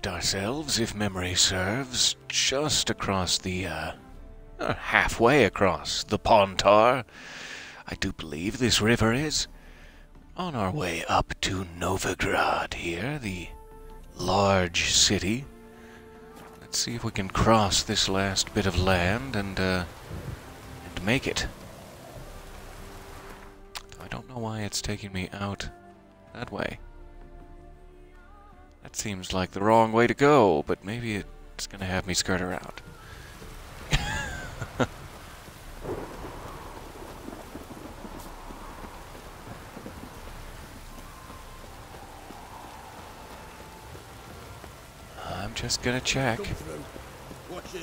left ourselves, if memory serves, just across the, halfway across the Pontar. I do believe this river is. On our way up to Novigrad here, the large city. Let's see if we can cross this last bit of land and make it. I don't know why it's taking me out that way. That seems like the wrong way to go, but maybe it's gonna have me skirt around. I'm just gonna check.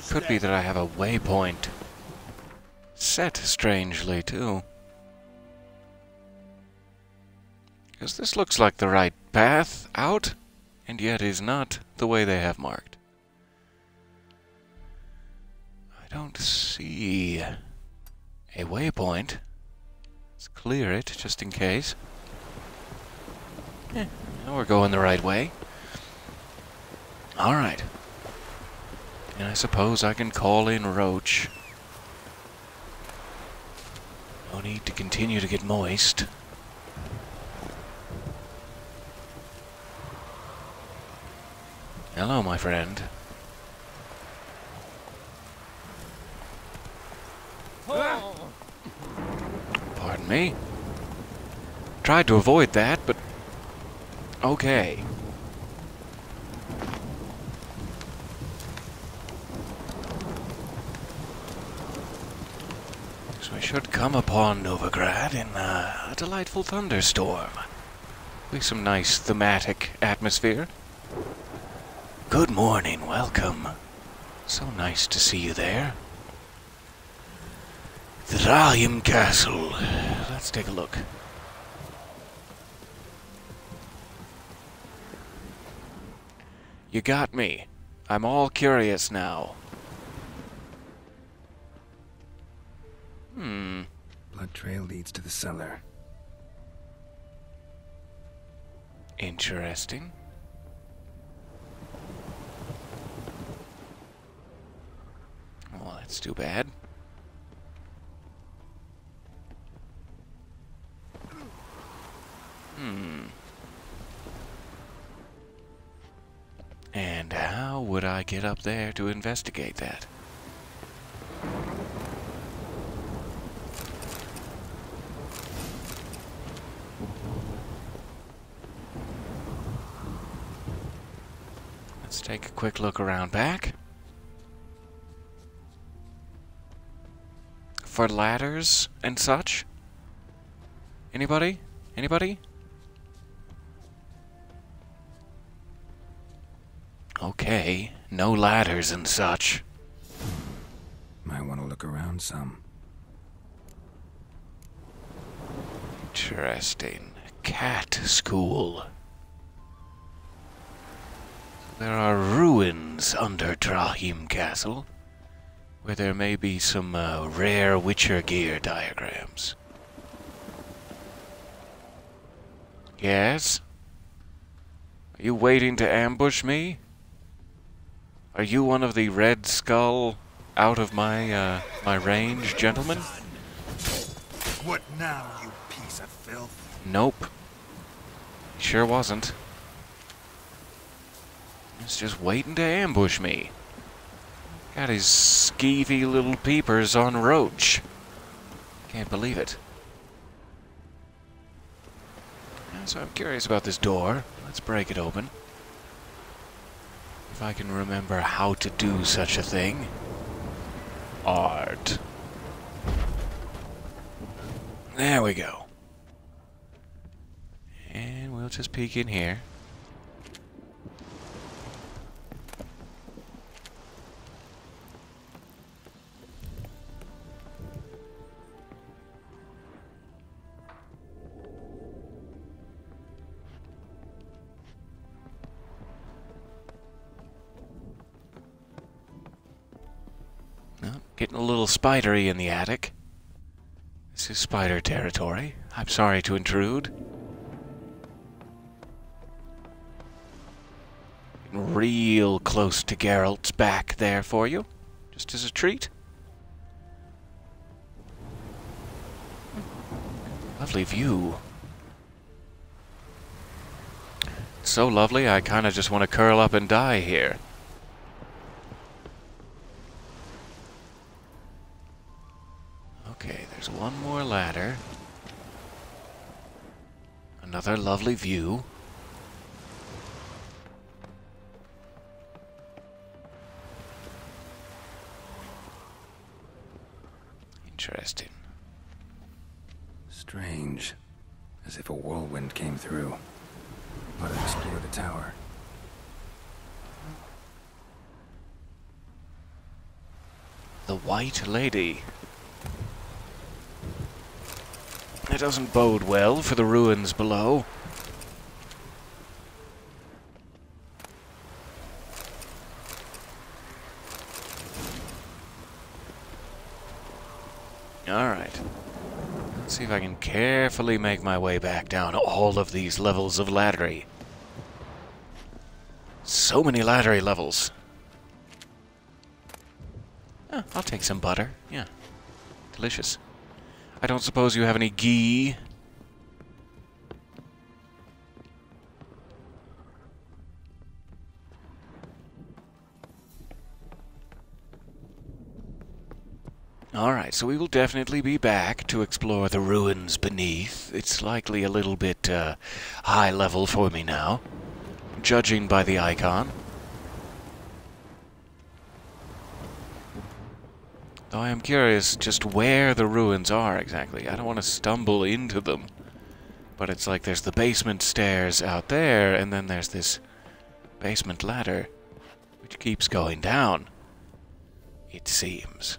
Could be that I have a waypoint set strangely, too. Because this looks like the right path out, and yet is not the way they have marked. I don't see a waypoint. Let's clear it, just in case. Now we're going the right way. Alright. And I suppose I can call in Roach. No need to continue to get moist. Hello, my friend. Pardon me. Tried to avoid that, but okay. So I should come upon Novigrad in a delightful thunderstorm. Be some nice thematic atmosphere. Good morning, welcome. So nice to see you there. The raving Castle. Let's take a look. You got me. I'm all curious now. Blood trail leads to the cellar. Interesting. Well, that's too bad. And how would I get up there to investigate that? Let's take a quick look around back. For ladders and such? Anybody? Anybody? Okay, no ladders and such. Might want to look around some. Interesting. Cat school. There are ruins under Trahim Castle, where there may be some rare Witcher gear diagrams. Yes? Are you waiting to ambush me? Are you one of the Red Skull out of my my range, gentlemen? What now, you piece of filth? Nope. Sure wasn't. He's just waiting to ambush me. Got his skeevy little peepers on Roach. Can't believe it. So I'm curious about this door. Let's break it open. If I can remember how to do such a thing. Art. There we go. And we'll just peek in here. Getting a little spidery in the attic. This is spider territory. I'm sorry to intrude. Real close to Geralt's back there for you, just as a treat. Lovely view. It's so lovely, I kind of just want to curl up and die here. Okay, there's one more ladder. Another lovely view. Interesting. Strange. As if a whirlwind came through. But I explore the tower. The White Lady. It doesn't bode well for the ruins below. Alright. Let's see if I can carefully make my way back down all of these levels of laddery. So many laddery levels. Oh, I'll take some butter. Yeah. Delicious. I don't suppose you have any ghee? Alright, so we will definitely be back to explore the ruins beneath. It's likely a little bit high level for me now, judging by the icon. Though I am curious just where the ruins are exactly. I don't want to stumble into them. But it's like there's the basement stairs out there, and then there's this basement ladder, which keeps going down, it seems.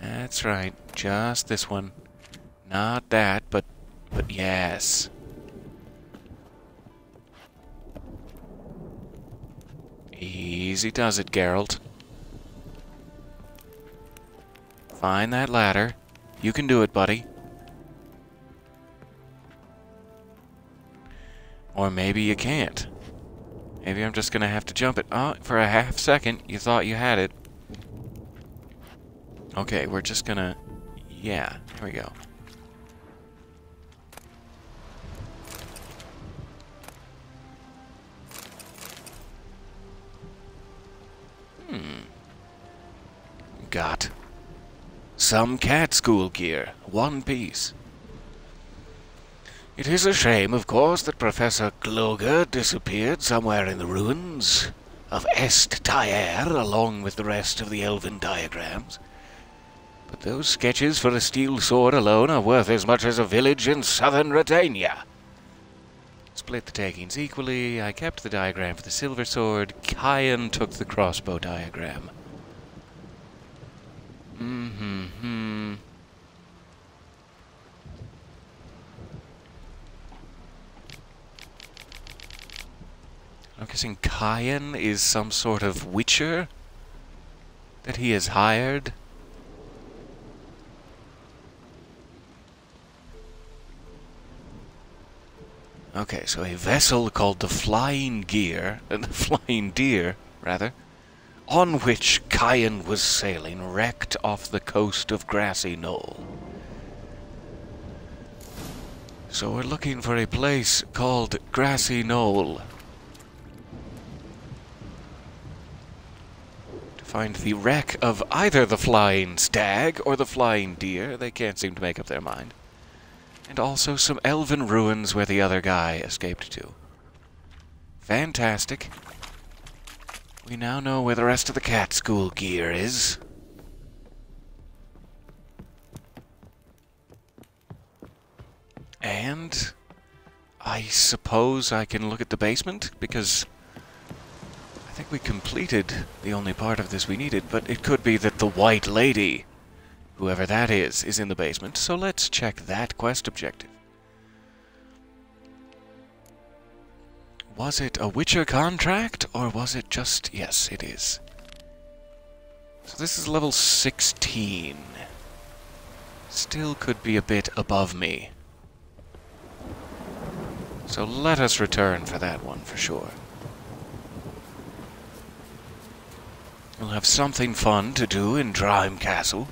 That's right, just this one. Not that, but yes. Easy does it, Geralt. Find that ladder. You can do it, buddy. Or maybe you can't. Maybe I'm just gonna have to jump it. Oh, for a half second, you thought you had it. Okay, we're just gonna... Yeah, here we go. Got some cat school gear, one piece. It is a shame, of course, that Professor Gloger disappeared somewhere in the ruins of Est Tyre, along with the rest of the elven diagrams. But those sketches for a steel sword alone are worth as much as a village in southern Redania. Split the takings equally. I kept the diagram for the silver sword. Kyan took the crossbow diagram. I'm guessing Kyan is some sort of witcher that he has hired. Okay, so a vessel called the Flying Deer, on which Kyan was sailing, wrecked off the coast of Grassy Knoll. So we're looking for a place called Grassy Knoll to find the wreck of either the Flying Stag or the Flying Deer. They can't seem to make up their mind. And also some elven ruins where the other guy escaped to. Fantastic. We now know where the rest of the cat school gear is. And I suppose I can look at the basement, because I think we completed the only part of this we needed, but it could be that the White Lady, whoever that is in the basement, so let's check that quest objective. Was it a Witcher contract, or was it just... Yes, it is. So this is level 16. Still could be a bit above me. So let us return for that one for sure. We'll have something fun to do in Drime Castle.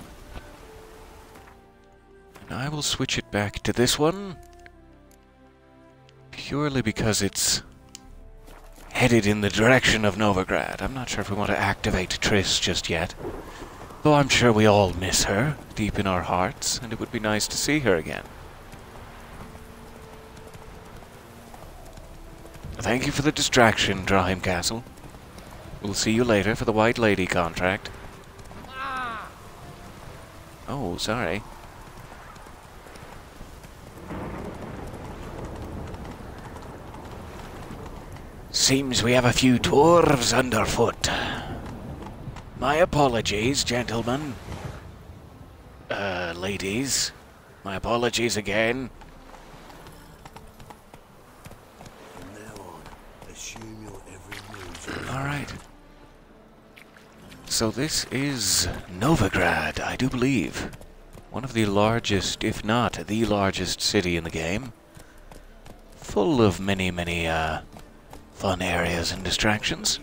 And I will switch it back to this one. Purely because it's headed in the direction of Novigrad. I'm not sure if we want to activate Triss just yet. Though I'm sure we all miss her, deep in our hearts, and it would be nice to see her again. Thank you for the distraction, Drime Castle. We'll see you later for the White Lady contract. Oh, sorry. Seems we have a few dwarves underfoot. My apologies, gentlemen. Ladies. My apologies again. Alright. So this is Novigrad, I do believe. One of the largest, if not the largest city in the game. Full of many, many, fun areas and distractions.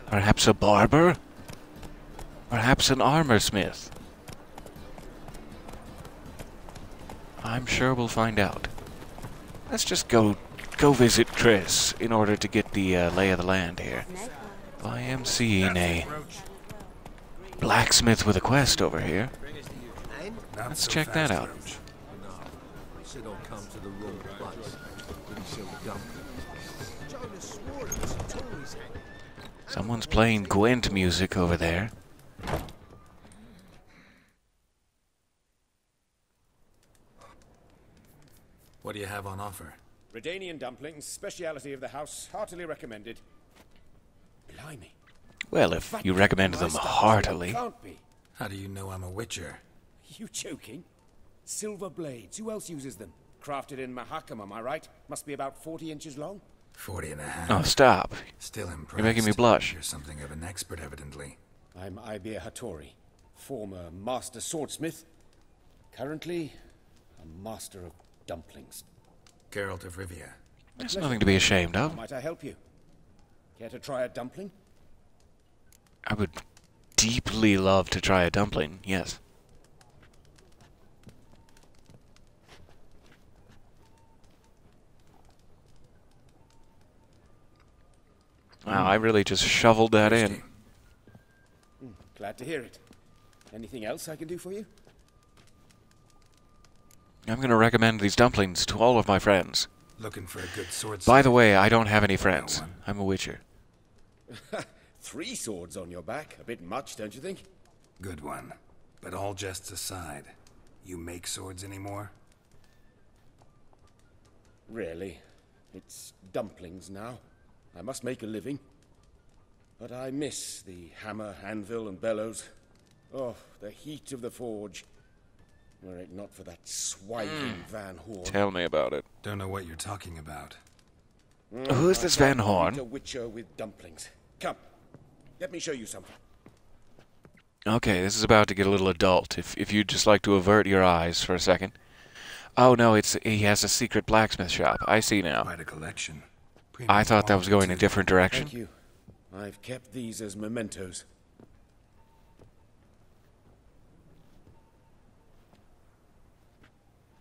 Perhaps a barber? Perhaps an armorsmith? I'm sure we'll find out. Let's just go visit Triss in order to get the lay of the land here. I am seeing a blacksmith with a quest over here. Let's check that out. Someone's playing Gwent music over there. What do you have on offer? Redanian dumplings, speciality of the house, heartily recommended. Blimey. Well, if you recommend them heartily. Can't be. How do you know I'm a witcher? You joking? Silver blades, who else uses them? Crafted in Mahakam, am I right? Must be about 40 inches long. 40 and a half. Oh, stop. Still impressed. You're making me blush. You're something of an expert, evidently. I'm Ibir Hattori, former master swordsmith. Currently, a master of dumplings. Geralt of Rivia. There's nothing to be ashamed How of. might I help you? Care to try a dumpling? I would deeply love to try a dumpling, yes. Wow, I really just shoveled that in. Glad to hear it. Anything else I can do for you? I'm going to recommend these dumplings to all of my friends. Looking for a good sword. By the way, I don't have any friends. I'm a witcher. 3 swords on your back. A bit much, don't you think? Good one. But all jests aside, you make swords anymore? Really. It's dumplings now. I must make a living. But I miss the hammer, anvil, and bellows. Oh, the heat of the forge. Were it not for that swiving Van Horn. Tell me about it. Don't know what you're talking about. Who's this Van Horn? A witcher with dumplings. Come, let me show you something. Okay, this is about to get a little adult. If you'd just like to avert your eyes for a second. Oh no, he has a secret blacksmith shop. I see now. Quite a collection. I thought that was going in a different direction. Thank you. I've kept these as mementos.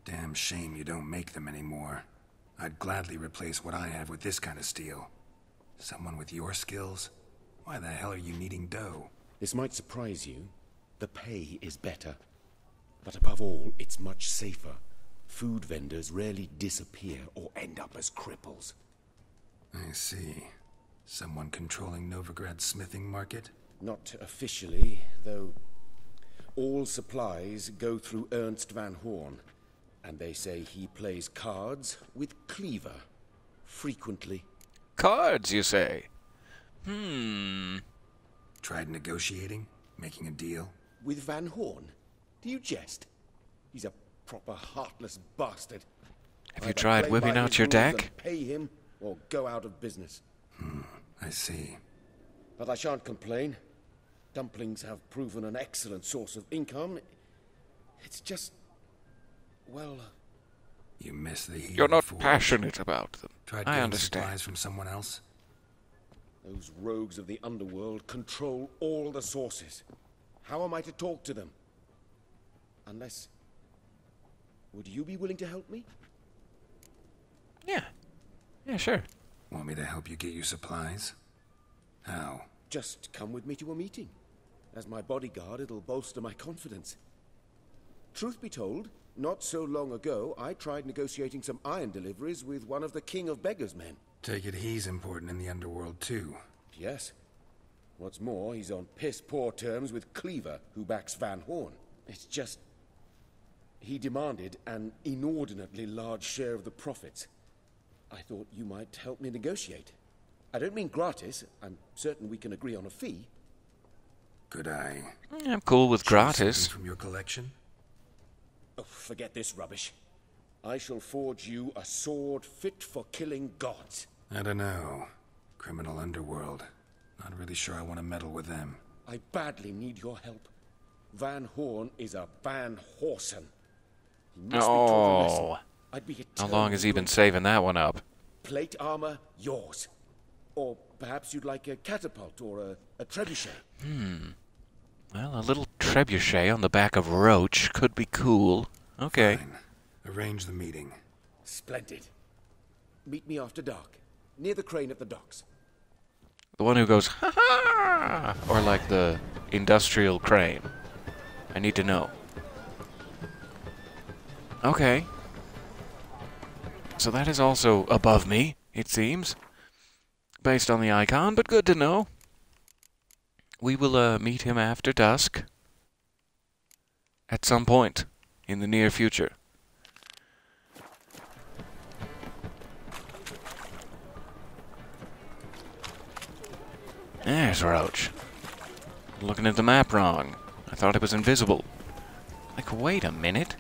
Damn shame you don't make them anymore. I'd gladly replace what I have with this kind of steel. Someone with your skills? Why the hell are you needing dough? This might surprise you. The pay is better. But above all, it's much safer. Food vendors rarely disappear or end up as cripples. I see. Someone controlling Novigrad's smithing market? Not officially, though all supplies go through Ernst Van Horn. And they say he plays cards with Cleaver. Frequently. Cards, you say? Tried negotiating? Making a deal? With Van Horn? Do you jest? He's a proper heartless bastard. Have you Either tried play whipping by out his your rules deck? and pay him, or go out of business. I see. But I shan't complain. Dumplings have proven an excellent source of income. It's just, well, You miss the heat You're of the not forge. passionate about them. Tried I getting understand. supplies from someone else? Those rogues of the underworld control all the sources. How am I to talk to them? Unless... Would you be willing to help me? Yeah. Yeah, sure. Want me to help you get you supplies? How? Just come with me to a meeting. As my bodyguard, it'll bolster my confidence. Truth be told, not so long ago, I tried negotiating some iron deliveries with one of the King of Beggars' men. Take it he's important in the underworld, too. Yes. What's more, he's on piss-poor terms with Cleaver, who backs Van Horn. It's just... He demanded an inordinately large share of the profits. I thought you might help me negotiate. I don't mean gratis. I'm certain we can agree on a fee. Could I? I'm cool with choose gratis. something from your collection? Oh, forget this rubbish. I shall forge you a sword fit for killing gods. I don't know. Criminal underworld. Not really sure I want to meddle with them. I badly need your help. Van Horn is a Van Horsen. He must be taught a lesson. Oh. I'd be How long has he been eternally saving that one up? grateful. Plate armor, yours. Or perhaps you'd like a catapult or a trebuchet. Well, a little trebuchet on the back of Roach could be cool. Okay. Fine. Arrange the meeting. Splendid. Meet me after dark, near the crane at the docks. The one who goes, ha ha! Or like the industrial crane. I need to know. Okay. So that is also above me, it seems. Based on the icon, but good to know. We will meet him after dusk. At some point in the near future. There's Roach. Looking at the map wrong. I thought it was invisible. Like, wait a minute.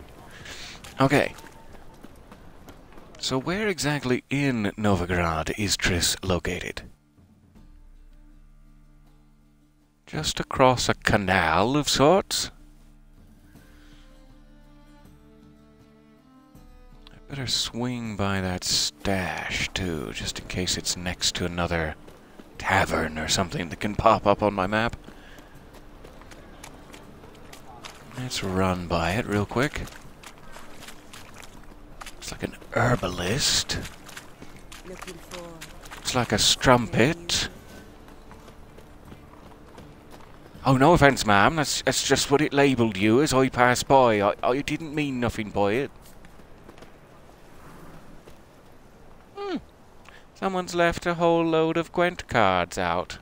Okay. So where exactly in Novigrad is Triss located? Just across a canal of sorts? I better swing by that stash, too, just in case it's next to another tavern or something that can pop up on my map. Let's run by it real quick. It's like an herbalist. Looking for... It's like a strumpet. Oh, no offence, ma'am. That's just what it labelled you as I passed by. I didn't mean nothing by it. Someone's left a whole load of Gwent cards out.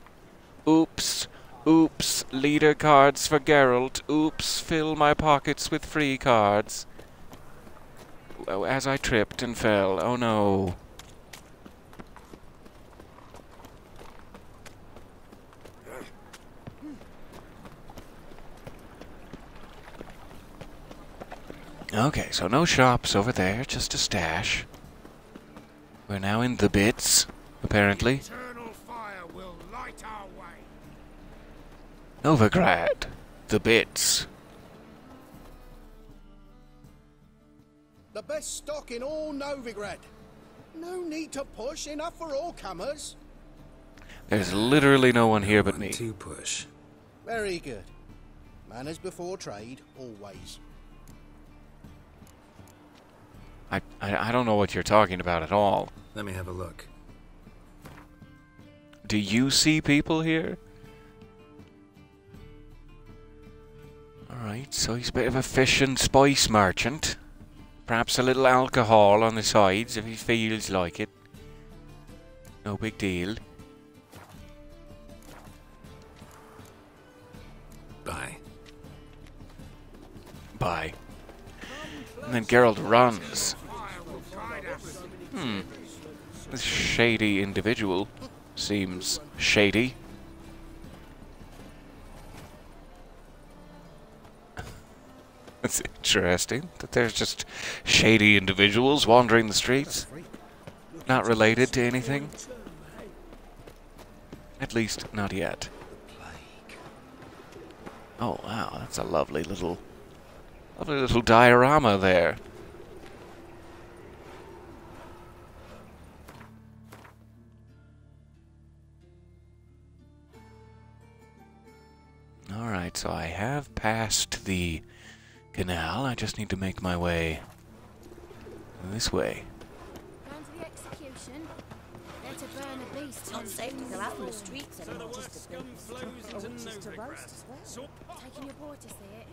Oops. Oops. Leader cards for Geralt. Oops. Fill my pockets with free cards. Oh, as I tripped and fell. Oh, no. Okay, so no shops over there, just a stash. We're now in the bits, apparently. Eternal fire will light our way. Novigrad, the bits. The best stock in all Novigrad. No need to push, enough for all comers. There's literally no one here but me. To push. Very good. Manners before trade, always. I don't know what you're talking about at all. Let me have a look. Do you see people here? Alright, so he's a bit of a fish and spice merchant. Perhaps a little alcohol on the sides if he feels like it. No big deal. Bye. Bye. And then Geralt runs. This shady individual seems shady. It's interesting that there's just shady individuals wandering the streets. Not related to anything. At least, not yet. Oh, wow, that's a lovely little diorama there. so I have passed the canal. I just need to make my way this way. Going to the execution. They're to burn a beast. It's not safe to go out in the streets anymore. Just to roast as well. Taking your boy to see it.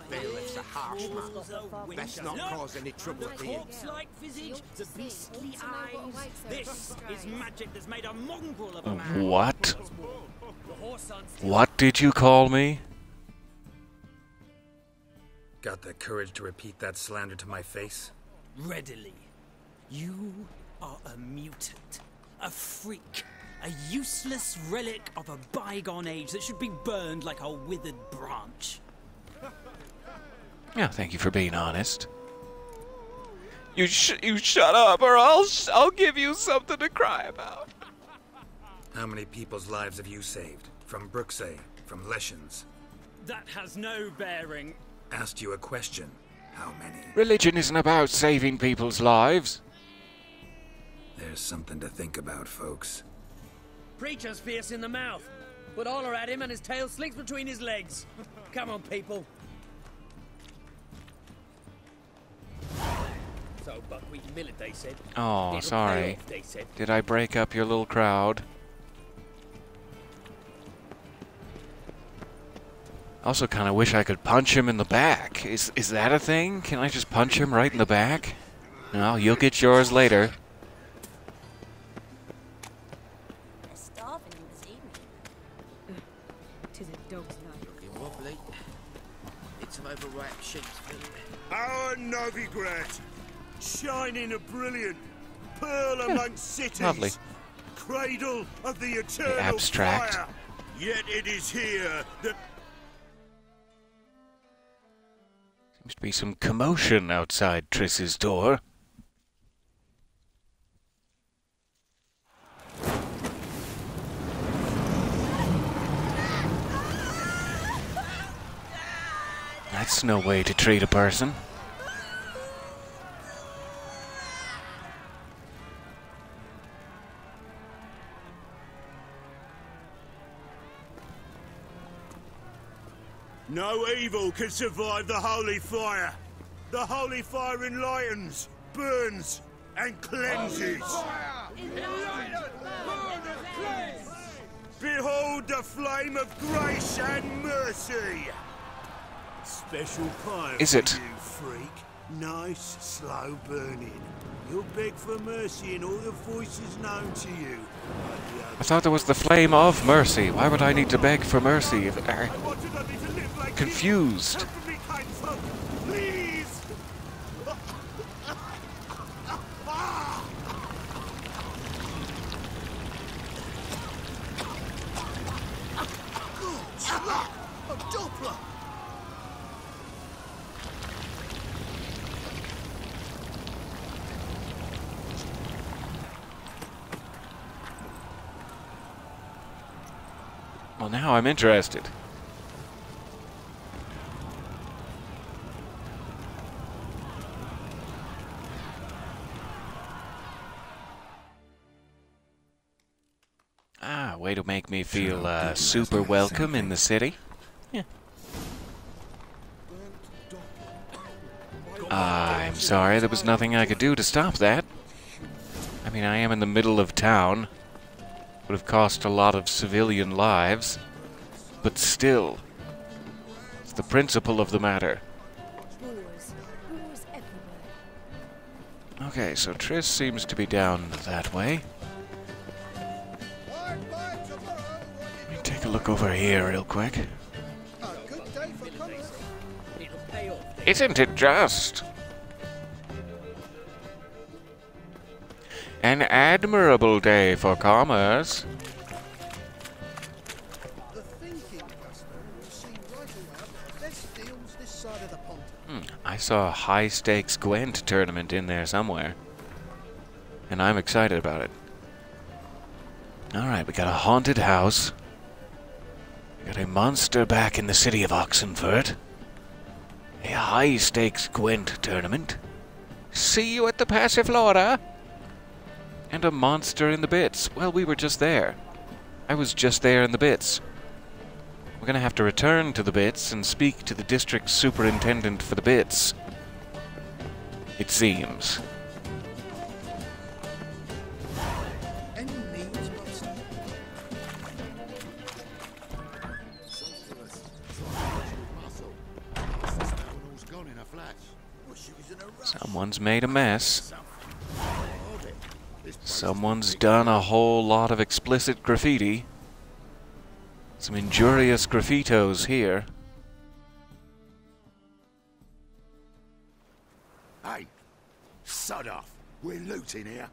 Bailiff's a harsh man. Best not cause any trouble at the inn. Corpse-like visage, the beastly eyes. This is magic that's made a mongrel of a man. What? What did you call me? Got the courage to repeat that slander to my face? Readily. You are a mutant, a freak, a useless relic of a bygone age that should be burned like a withered branch. Yeah, thank you for being honest. You shut up, or I'll give you something to cry about. How many people's lives have you saved? From Bruxay, from Leshens? That has no bearing. Asked you a question. How many? Religion isn't about saving people's lives. There's something to think about, folks. Preacher's fierce in the mouth. Put holler at him and his tail slinks between his legs. Come on, people. So buckwheat and millet, they said. Oh, It'll sorry. pay off, they said. Did I break up your little crowd? Also kind of wish I could punch him in the back. Is that a thing? Can I just punch him right in the back? No, you'll get yours later. They're starving him this evening. Tis a dog's life. Looking wobbly. Need some overripe sheep's feet. Our Novigrad, shining a brilliant pearl amongst cities, Lovely. cradle of the eternal abstract. fire. Yet it is here that Seems to be some commotion outside Triss's door. That's no way to treat a person. no evil can survive the holy fire. The holy fire enlightens, burns, and cleanses. Behold the flame of grace and mercy. Special pie Is for it? you, freak. Nice, slow burning. You'll beg for mercy in all the voices known to you. I thought there was the flame of mercy. Why would I need to beg for mercy? I wanted only to live like Confused. you. Help me, kind folk, please. A Doppler! Well, now I'm interested. Ah, way to make me feel super welcome in the city. Yeah. I'm sorry, there was nothing I could do to stop that. I mean, I am in the middle of town. Would have cost a lot of civilian lives. But still, it's the principle of the matter. Boars everywhere. Okay, so Triss seems to be down that way. Let me take a look over here real quick. A good day for commerce. It'll pay off. Isn't it just? An admirable day for commerce. The thinking customer will see right away best deals this side of the pond. I saw a high-stakes Gwent tournament in there somewhere. And I'm excited about it. Alright, we got a haunted house. We got a monster back in the city of Oxenford. A high-stakes Gwent tournament. See you at the Passiflora. And a monster in the bits. Well, we were just there. I was just there in the bits. We're gonna have to return to the bits and speak to the district superintendent for the bits. It seems. Any needs, Boston? Someone's made a mess. Someone's done a whole lot of explicit graffiti. Some injurious graffitos here. Hey, sod off. We're looting here.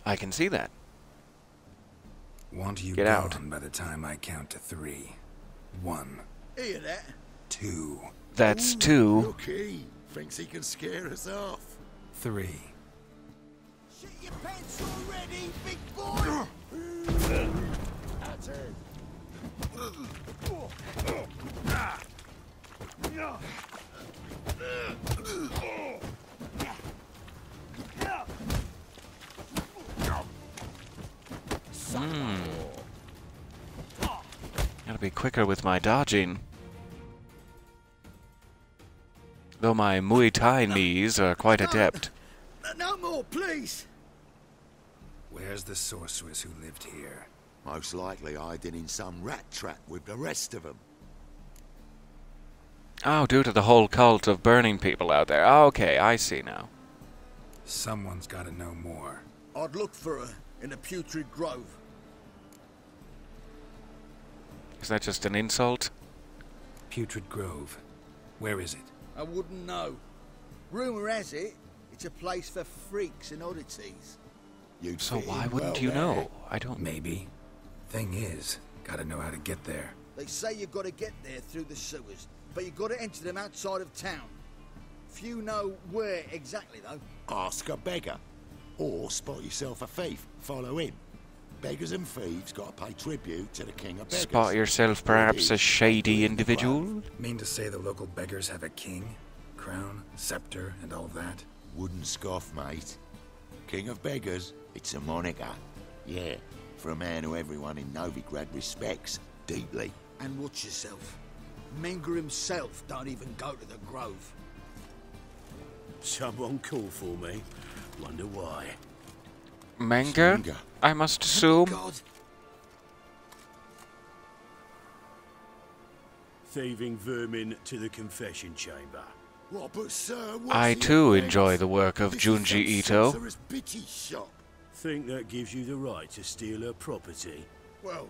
I can see that. Want you Get out. gone by the time I count to 3. 1, Hear that? 2, That's 2. Look, he thinks he can scare us off. 3. Shit your pants already, big boy! That's it. Gotta be quicker with my dodging. Though my Muay Thai knees are quite adept. No more, please! Where's the sorceress who lived here? Most likely hiding in some rat trap with the rest of them. Oh, due to the whole cult of burning people out there. Oh, okay, I see now. Someone's gotta know more. I'd look for her in the Putrid Grove. Is that just an insult? Putrid Grove. Where is it? I wouldn't know. Rumour has it, it's a place for freaks and oddities. You'd So fit why in wouldn't well you there. know? I don't. Maybe. Thing is, gotta know how to get there. They say you've got to get there through the sewers, but you've got to enter them outside of town. Few know where exactly, though. Ask a beggar. Or spot yourself a thief. Follow him. Beggars and thieves got to pay tribute to the king of beggars. Spot yourself perhaps a shady individual? Mean to say the local beggars have a king, crown, scepter, and all that? Wouldn't scoff, mate. King of beggars, it's a moniker. Yeah, for a man who everyone in Novigrad respects deeply. And watch yourself. Menger himself don't even go to the Grove. Someone called for me. Wonder why. Manga? Manga. I must assume. God. Thieving vermin to the confession chamber. What, but sir, what's I the too offence? enjoy the work of This is Junji some Ito. sorcerer's bitchy shop. Think that gives you the right to steal her property? Well,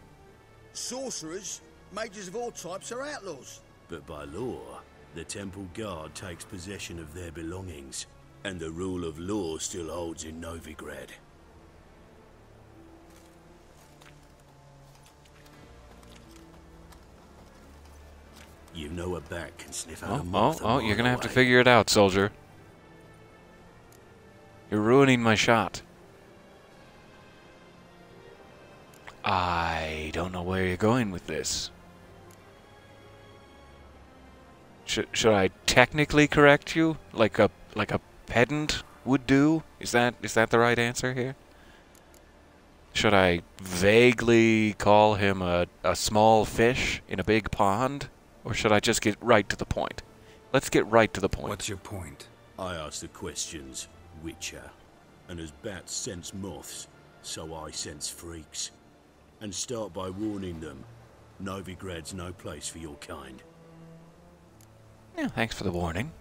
sorcerers, mages of all types are outlaws. But by law, the temple guard takes possession of their belongings, and the rule of law still holds in Novigrad. You know a bat can sniff out a moth a mile You're gonna have to away. figure it out, soldier. You're ruining my shot. I don't know where you're going with this. Should I technically correct you, like a pedant would do? Is that the right answer here? Should I vaguely call him a small fish in a big pond, or should I just get right to the point? Let's get right to the point. What's your point? I ask the questions, Witcher. And as bats sense moths, so I sense freaks. And start by warning them, Novigrad's no place for your kind. Yeah, thanks for the warning.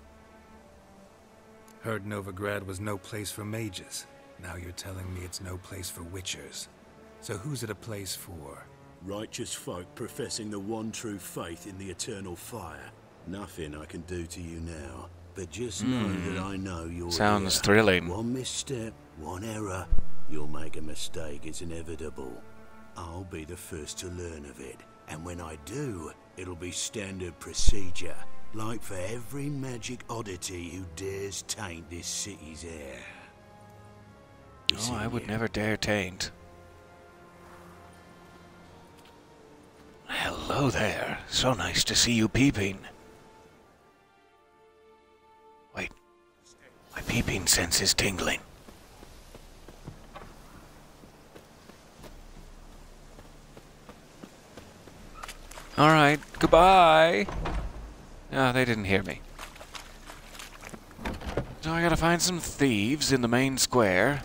Heard Novigrad was no place for mages. Now you're telling me it's no place for witchers. So who's it a place for? Righteous folk professing the one true faith in the eternal fire. Nothing I can do to you now, but just know that I know you're Sounds here. thrilling. One misstep, one error, you'll make a mistake, it's inevitable. I'll be the first to learn of it, and when I do, it'll be standard procedure, like for every magic oddity who dares taint this city's air. Oh, I would never dare taint. Hello there. So nice to see you peeping. Wait. My peeping sense is tingling. Alright, goodbye! Ah, they didn't hear me. So I gotta find some thieves in the main square.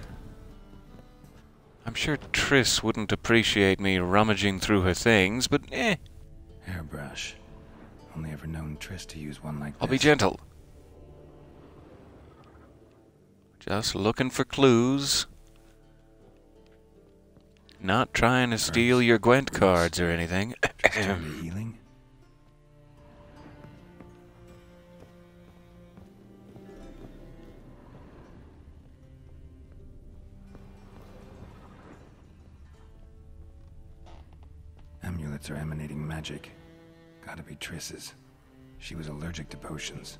I'm sure Triss wouldn't appreciate me rummaging through her things, but eh. Hairbrush. Only ever known Triss to use one like this. I'll be gentle. Just looking for clues. Not trying to steal your Gwent cards or anything. Turn to healing? Amulets are emanating magic. Gotta be Triss's. She was allergic to potions.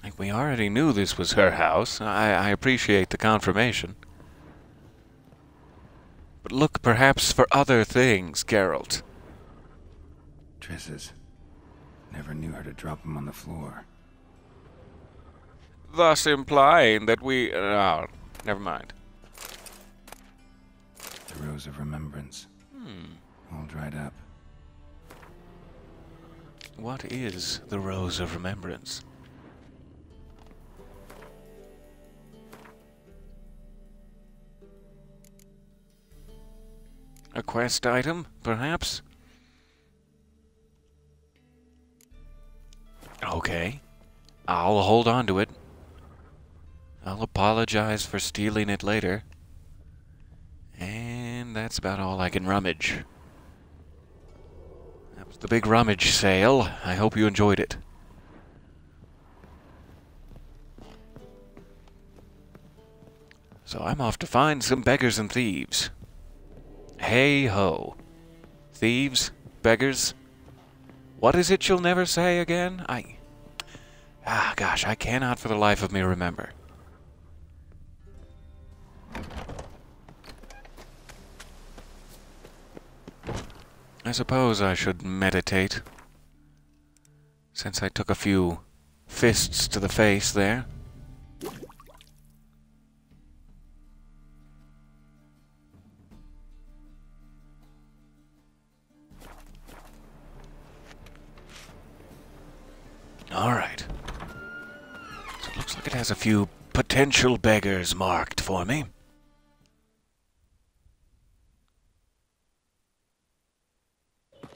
Like, we already knew this was her house. I appreciate the confirmation. But look perhaps for other things, Geralt. Triss's. Never knew her to drop them on the floor. Thus implying that we... oh, never mind. The Rose of Remembrance. All dried up. What is the Rose of Remembrance? A quest item, perhaps? Okay. I'll hold on to it. I'll apologize for stealing it later. And that's about all I can rummage. That was the big rummage sale. I hope you enjoyed it. So I'm off to find some beggars and thieves. Hey ho. Thieves, beggars. What is it you'll never say again? Gosh, I cannot for the life of me remember. I suppose I should meditate, since I took a few fists to the face there. Alright. So it looks like it has a few potential beggars marked for me.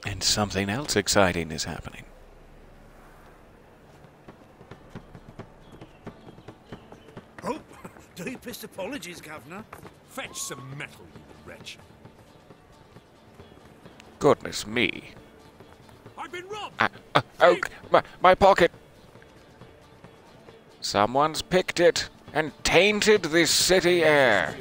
And something else exciting is happening. Oh, deepest apologies, Governor. Fetch some metal, you wretch. Goodness me. I've been robbed! Oh, my pocket! Someone's picked it and tainted this city air.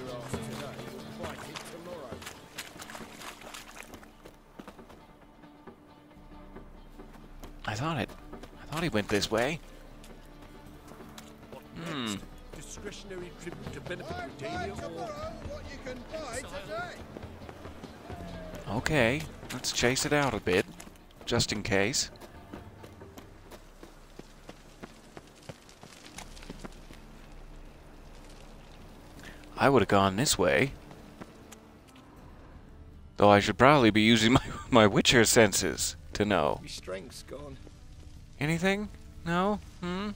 I thought he went this way. Discretionary tribute to benefit Britannia. Okay, let's chase it out a bit, just in case. I would have gone this way. Though I should probably be using my Witcher senses to know. My strength's gone. Anything? No? I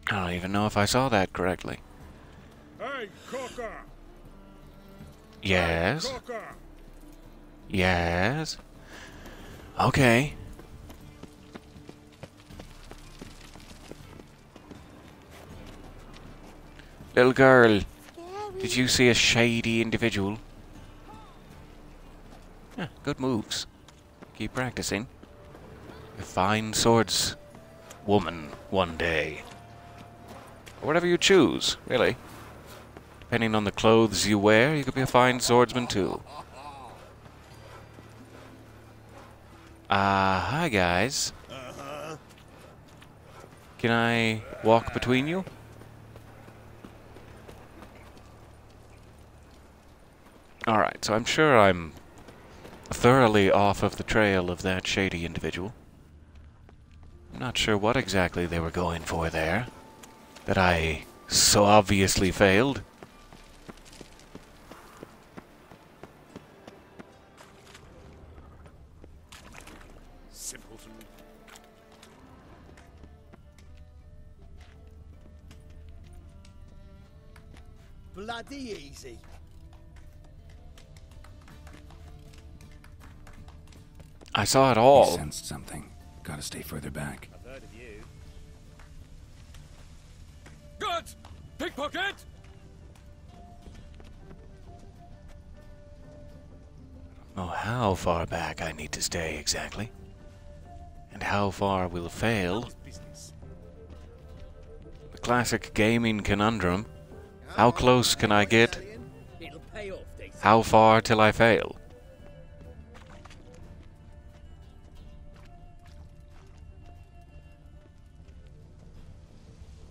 don't even know if I saw that correctly. Hey, Cocker! Yes? Hey, Cocker! Yes? Okay. Little girl, did you see a shady individual? Yeah, good moves. Keep practicing. A fine swords woman one day. Or whatever you choose, really. Depending on the clothes you wear, you could be a fine swordsman too. Hi guys. Can I walk between you? Alright, so I'm sure I'm thoroughly off of the trail of that shady individual. I'm not sure what exactly they were going for there, that I so obviously failed. bloody easy. I saw it all. He sensed something. Gotta stay further back. I've heard of you. Good! Pickpocket! Oh, how far back I need to stay exactly. And how far will fail. The classic gaming conundrum. How close can I get? It'll pay off, they say. How far till I fail?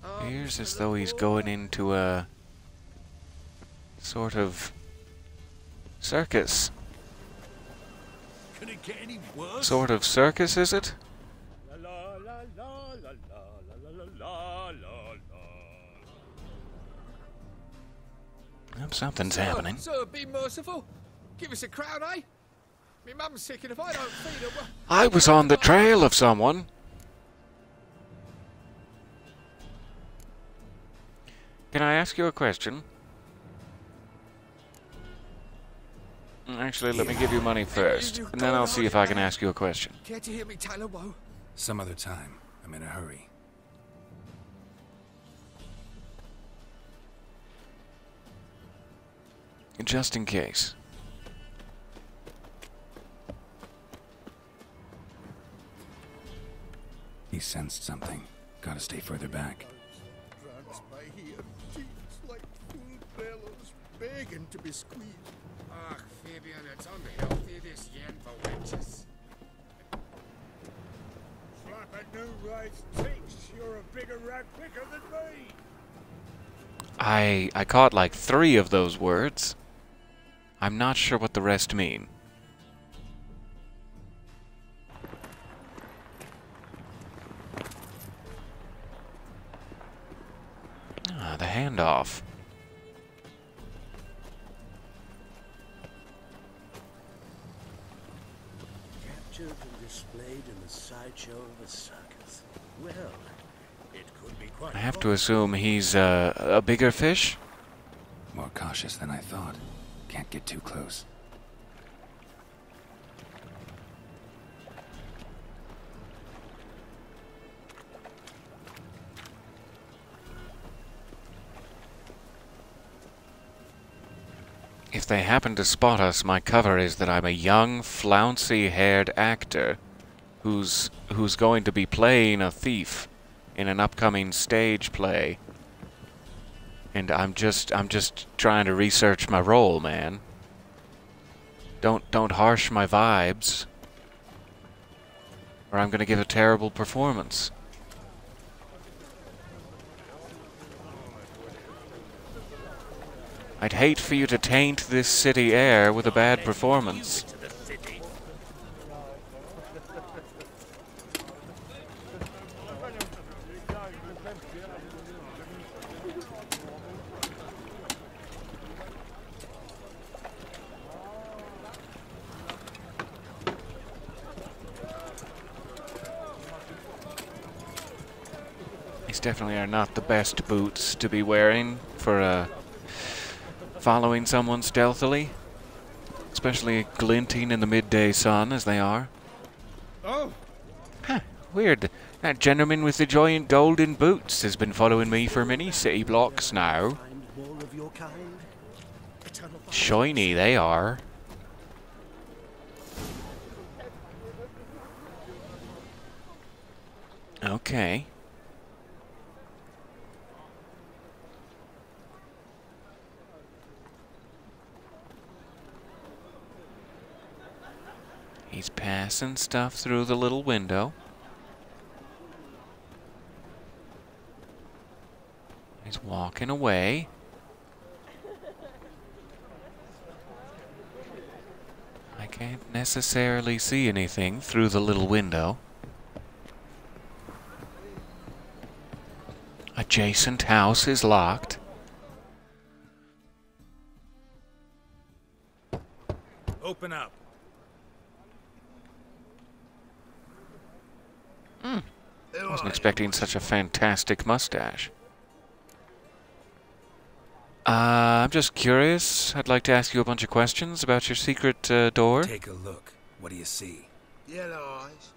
Appears as though he's going into a sort of circus. Can it get any worse? Sort of circus, is it? La la la la la la la la la. Something's happening. Sir, be merciful. Give us a crown, eh? My mum's sick, and if I don't feed her, well, I was on the trail of someone. Can I ask you a question? Actually, let me give you money first, and then I'll see if I can ask you a question. care to hear me tell a woe? Some other time. I'm in a hurry. Just in case. He sensed something. Gotta stay further back. Drugs by here, teeth like full bellows, begging to be squeezed. Ach, Fabian, it's unhealthy, this yen for wenches. Slap a new rice tinks. You're a bigger rat picker than me. I caught like 3 of those words. I'm not sure what the rest mean. Ah, the handoff. Captured and displayed in the sideshow of a circus. Well, it could be quite. I have to assume he's a bigger fish? More cautious than I thought. Can't get too close. If they happen to spot us, my cover is that I'm a young, flouncy-haired actor who's going to be playing a thief in an upcoming stage play. And I'm just trying to research my role, man. Don't harsh my vibes, or I'm gonna give a terrible performance. I'd hate for you to taint this city air with a bad performance. These definitely are not the best boots to be wearing for following someone stealthily, especially glinting in the midday sun as they are. Oh! Huh, weird. That gentleman with the giant golden boots has been following me for many city blocks now. More of your kind. Shiny they are. Okay. He's passing stuff through the little window. He's walking away. I can't necessarily see anything through the little window. Adjacent house is locked. Open up. Wasn't expecting such a fantastic mustache. I'm just curious. I'd like to ask you a bunch of questions about your secret door. Take a look. What do you see? Yellow eyes.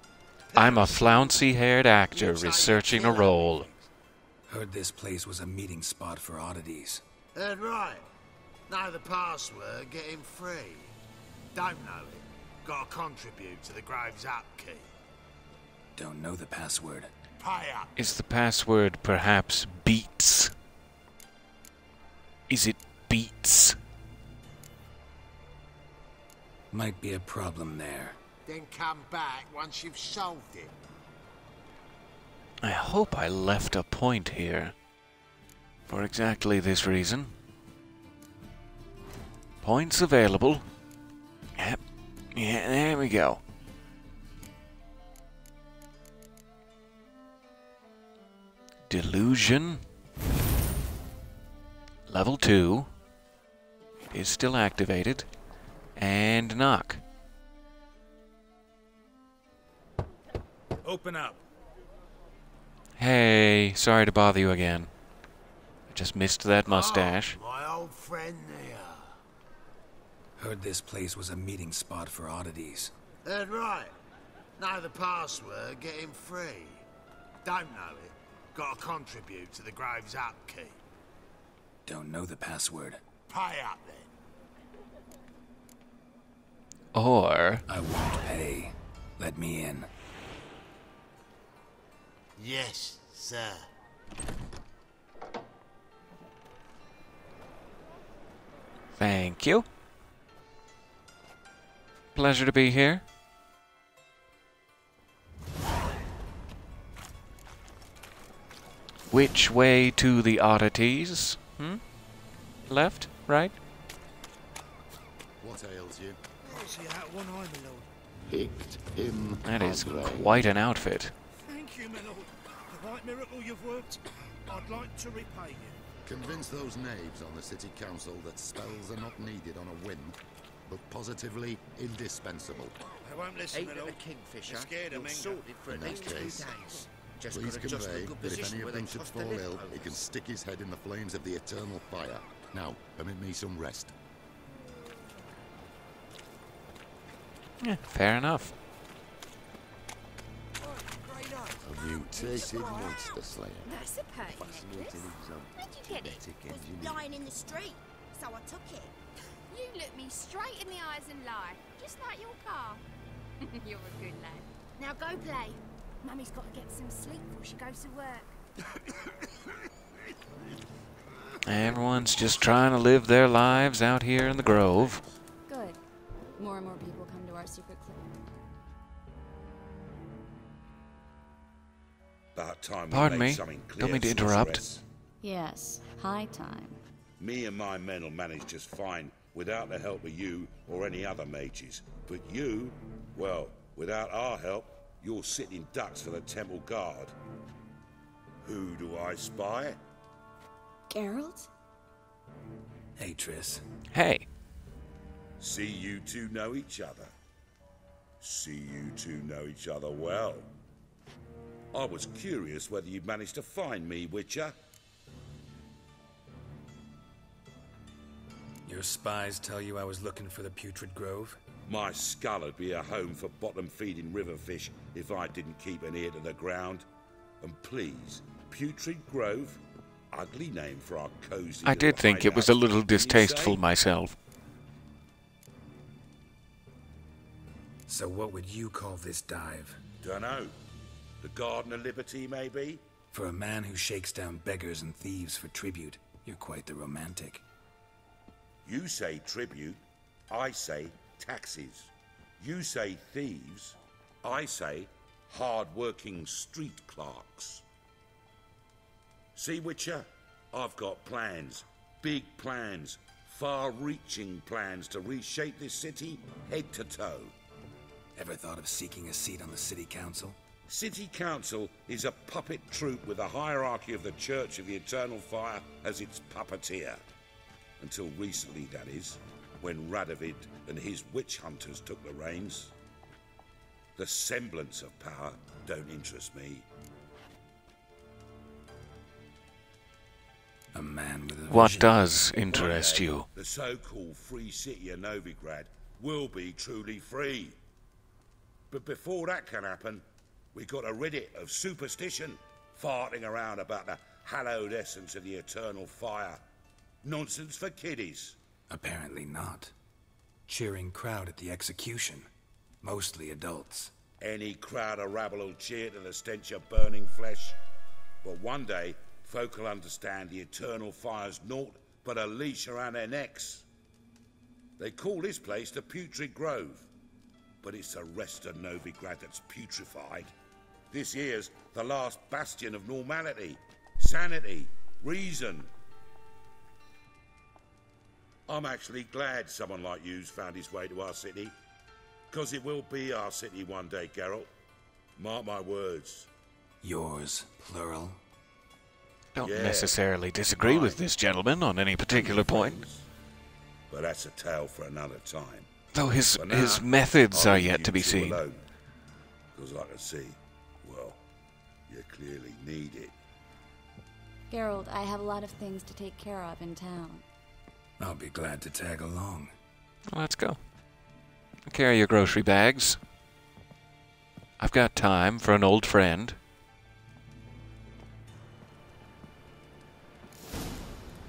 I'm a flouncy-haired actor researching a role. Heard this place was a meeting spot for oddities. Heard right. Know the password, get him free. Don't know it. Gotta contribute to the Grave's upkeep. Don't know the password. Pay up. Is the password perhaps beats? Is it beats? Might be a problem there. Then come back once you've solved it. I hope I left a point here. For exactly this reason. Points available. Yep. Yeah, there we go. Delusion. Level 2 is still activated. And knock. Open up. Hey, sorry to bother you again. I just missed that mustache. Oh, my old friend there. Heard this place was a meeting spot for oddities. Heard right. Know the password, get him free. Don't know it. Gotta contribute to the Grave's upkeep. Don't know the password. Pay up then. Or... I won't pay. Let me in. Yes, sir. Thank you. Pleasure to be here. Which way to the oddities? Left? Right? What ails you? What's he out one eye, my lord? Picked him. That is Padre. quite an outfit. Thank you, my lord. The right miracle you've worked. I'd like to repay you. Convince those knaves on the city council that spells are not needed on a whim, but positively indispensable. They won't listen, my Eight of lord. the Kingfisher. They're scared of You're Menga. sorted for In at that least 2 case, days. Just Please got to adjust to convey the good that if position any where of they them should toss the fall lip ill, he overs. can stick his head in the flames of the eternal fire. Now, permit me some rest. Yeah, fair enough. A mutated monster slayer. That's a pay necklace. Where'd you get it? Genetic It was engineering. lying in the street, so I took it. You look me straight in the eyes and lie, just like your pa. You're a good lad. Now go play. Mummy's got to get some sleep before she goes to work. Everyone's just trying to live their lives out here in the Grove. Good. More and more people come to our secret club. About time we Pardon made me. something clear, Don't mean to interrupt. sorceress. Yes, high time. Me and my men will manage just fine without the help of you or any other mages. But you, well, without our help, you're sitting ducks for the temple guard. Who do I spy? Geralt? Hey, Triss. Hey. See you two know each other. See you two know each other well. I was curious whether you'd managed to find me, Witcher. Your spies tell you I was looking for the Putrid Grove? My skull would be a home for bottom-feeding river fish if I didn't keep an ear to the ground. And please, Putrid Grove? Ugly name for our cozy I did little think it was a hideout, little wouldn't you distasteful say? myself. So what would you call this dive? Dunno. The Garden of Liberty, maybe? For a man who shakes down beggars and thieves for tribute, you're quite the romantic. You say tribute, I say taxes. You say thieves, I say hard-working street clerks. See, Witcher? I've got plans. Big plans. Far-reaching plans to reshape this city head to toe. Ever thought of seeking a seat on the city council? City Council is a puppet troupe with the hierarchy of the Church of the Eternal Fire as its puppeteer. Until recently, that is, when Radovid and his witch hunters took the reins. The semblance of power don't interest me. A man with a What vision. does interest you? The so-called free city of Novigrad will be truly free. But before that can happen, we got to rid it of superstition, farting around about the hallowed essence of the eternal fire. Nonsense for kiddies. Apparently not. Cheering crowd at the execution. Mostly adults. Any crowd or rabble will cheer to the stench of burning flesh. But one day, folk will understand the eternal fire's naught but a leash around their necks. They call this place the Putrid Grove, but it's the rest of Novigrad that's putrefied. This here's the last bastion of normality, sanity, reason. I'm actually glad someone like you's found his way to our city, because it will be our city one day, Geralt. Mark my words. Yours, plural. Don't Yeah. necessarily disagree with this gentleman on any particular point. But that's a tale for another time. Though his For now, methods I'll are leave yet you to be two seen. alone, 'cause I can see, well, you clearly need it. Geralt, I have a lot of things to take care of in town. I'll be glad to tag along. Let's go. Carry your grocery bags. I've got time for an old friend.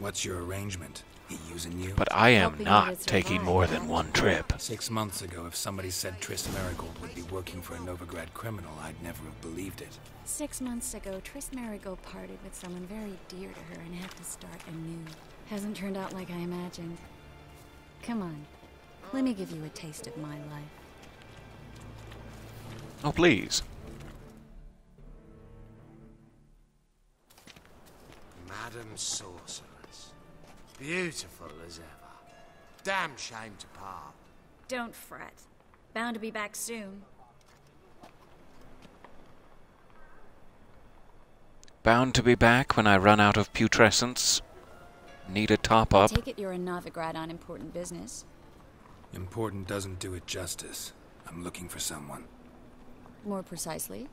What's your arrangement? He using you? But I am Helping you not to taking survive, more than huh? one trip. 6 months ago, if somebody said Triss Marigold would be working for a Novigrad criminal, I'd never have believed it. 6 months ago, Triss Marigold parted with someone very dear to her and had to start anew. Hasn't turned out like I imagined. Come on, let me give you a taste of my life. Oh, please. Madam Sorceress. Beautiful as ever. Damn shame to part. Don't fret. Bound to be back soon. Bound to be back when I run out of putrescence. Need a I top-up. take it you're in Novigrad on important business. Important doesn't do it justice. I'm looking for someone. More precisely,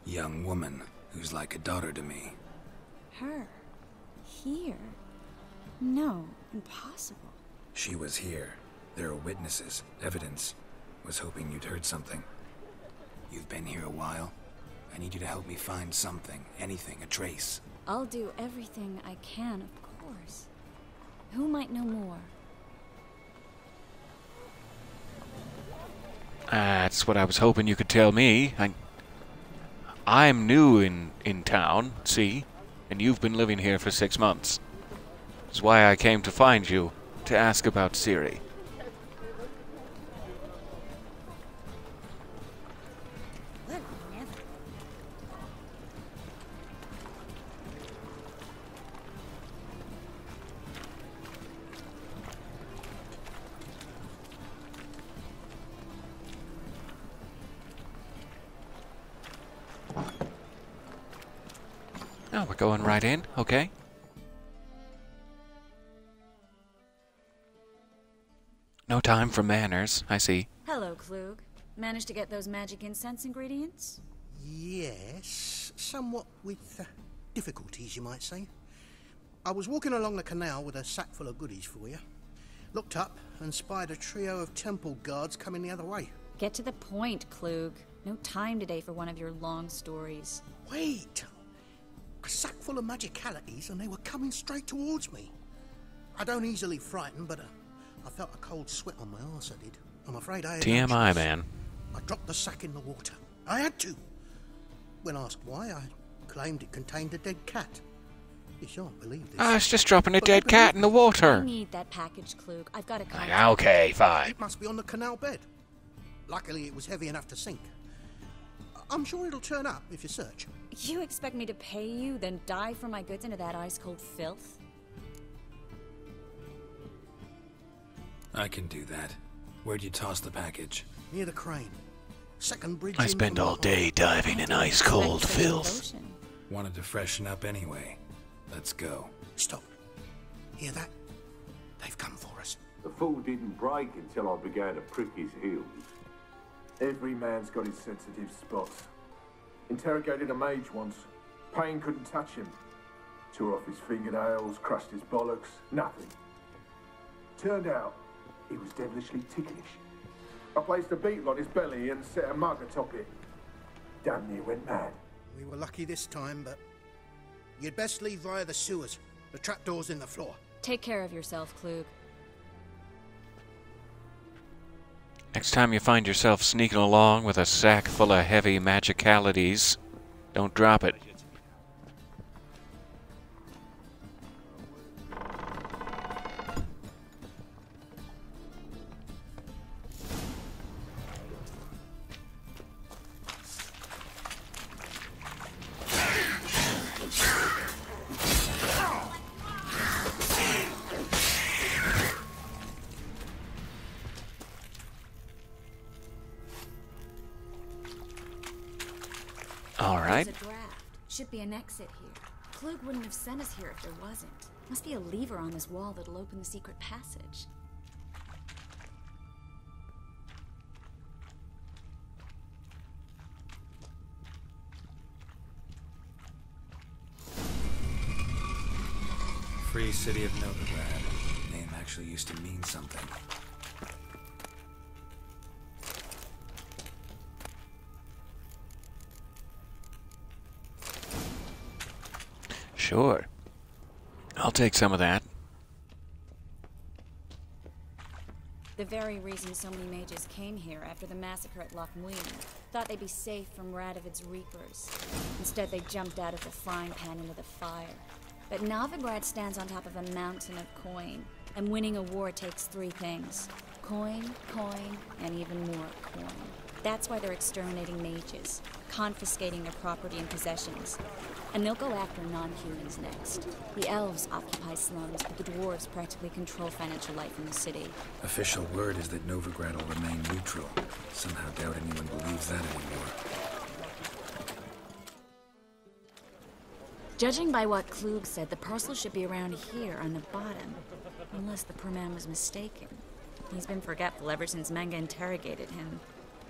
Young woman who's like a daughter to me. her. Here? No, impossible. She was here. There are witnesses, evidence. Was hoping you'd heard something. You've been here a while. I need you to help me find something, anything, a trace. I'll do everything I can, of course. Who might know more? That's what I was hoping you could tell me. I'm new in town, see? And you've been living here for 6 months. That's why I came to find you, to ask about Ciri. Oh, we're going right in, okay? No time for manners, I see. Hello, Klug. Managed to get those magic incense ingredients? Yes, somewhat with difficulties, you might say. I was walking along the canal with a sack full of goodies for you. Looked up and spied a trio of temple guards coming the other way. Get to the point, Klug. No time today for one of your long stories. Wait! A sack full of magicalities and they were coming straight towards me. I don't easily frighten, but I felt a cold sweat on my arse, I did. I'm afraid I had no TMI, choice. man. I dropped the sack in the water. I had to. When asked why, I claimed it contained a dead cat. You shan't believe this. Ah, it's just dropping a dead cat in the water. I need that package, Klug. I've got a contact. Okay, fine. It must be on the canal bed. Luckily, it was heavy enough to sink. I'm sure it'll turn up if you search. You expect me to pay you, then dive for my goods into that ice-cold filth? I can do that. Where'd you toss the package? Near the crane. Second bridge I in spend from all the day diving in ice-cold filth. Wanted to freshen up anyway. Let's go. Stop. Hear that? They've come for us. The fall didn't break until I began to prick his heels. Every man's got his sensitive spots. Interrogated a mage once. Pain couldn't touch him. Tore off his fingernails, crushed his bollocks, nothing. Turned out, he was devilishly ticklish. I placed a beetle on his belly and set a mug atop it. Damn near went mad. We were lucky this time, but you'd best leave via the sewers. The trapdoor's in the floor. Take care of yourself, Klug. Next time you find yourself sneaking along with a sack full of heavy magicalities, don't drop it. All right. There's a draft. Should be an exit here. Klug wouldn't have sent us here if there wasn't. Must be a lever on this wall that'll open the secret passage. Free City of Novigrad. Name actually used to mean something. Sure. I'll take some of that. The very reason so many mages came here after the massacre at Loch Muin. Thought they'd be safe from Radovid's reapers. Instead, they jumped out of the frying pan into the fire. But Novigrad stands on top of a mountain of coin. And winning a war takes three things. Coin, coin, and even more coin. That's why they're exterminating mages, confiscating their property and possessions. And they'll go after non-humans next. The elves occupy slums, but the dwarves practically control financial life in the city. Official word is that Novigrad will remain neutral. Somehow doubt anyone believes that anymore. Judging by what Klug said, the parcel should be around here on the bottom. Unless the poor man was mistaken. He's been forgetful ever since Manga interrogated him.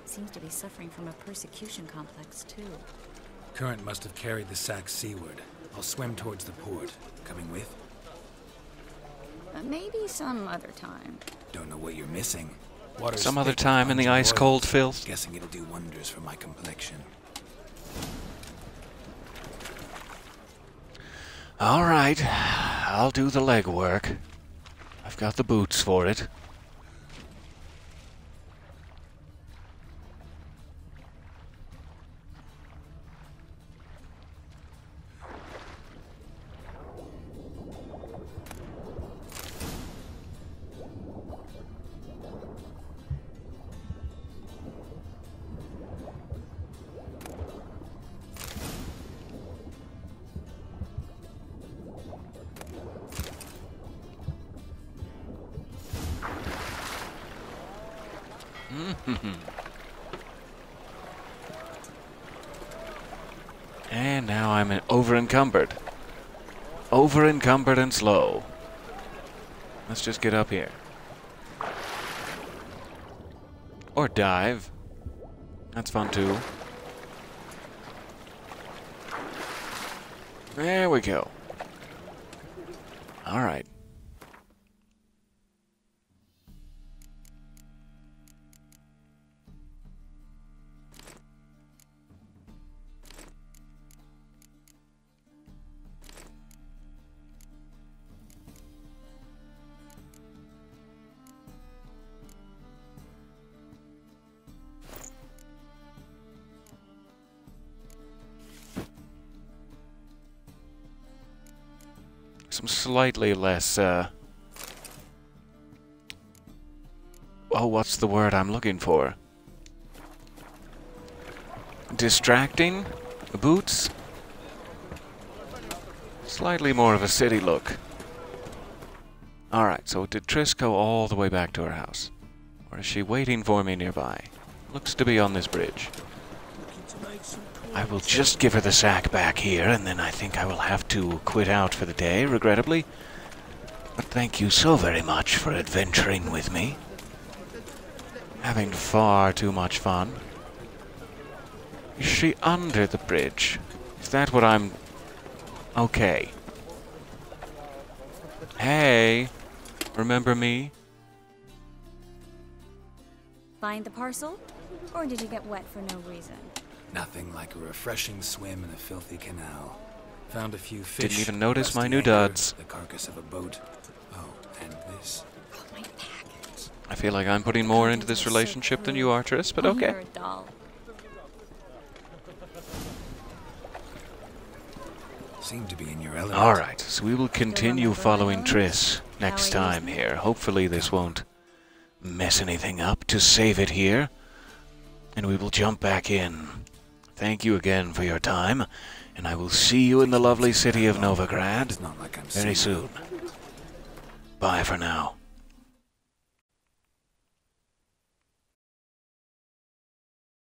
Seems to be suffering from a persecution complex, too. Current must have carried the sack seaward. I'll swim towards the port. Coming with? Maybe some other time. Don't know what you're missing. Water's Some other thick time in the with ice-cold filth? Guessing it'll do wonders for my complexion. All right. I'll do the legwork. I've got the boots for it. And now I'm over-encumbered. Over-encumbered and slow. Let's just get up here. Or dive. That's fun too. There we go. All right. Some slightly less, oh, what's the word I'm looking for? Distracting? Boots? Slightly more of a city look. Alright, so did Triss go all the way back to her house? Or is she waiting for me nearby? Looks to be on this bridge. I will just give her the sack back here, and then I think I will have to quit out for the day, regrettably. But thank you so very much for adventuring with me. Having far too much fun. Is she under the bridge? Is that what I'm... Okay. Hey, remember me? Find the parcel? Or did you get wet for no reason? Nothing like a refreshing swim in a filthy canal. Found a few fish. Didn't even notice my rusty new anchor, duds. The carcass of a boat. Oh, and this. I feel like I'm putting more into this relationship than you are, Triss, but okay. You're a doll. Seem to be in your element. Alright, so we will continue following Triss next time here. Hopefully this won't mess anything up to save it here. And we will jump back in. Thank you again for your time, and I will see you in the lovely city of Novigrad very soon. Bye for now.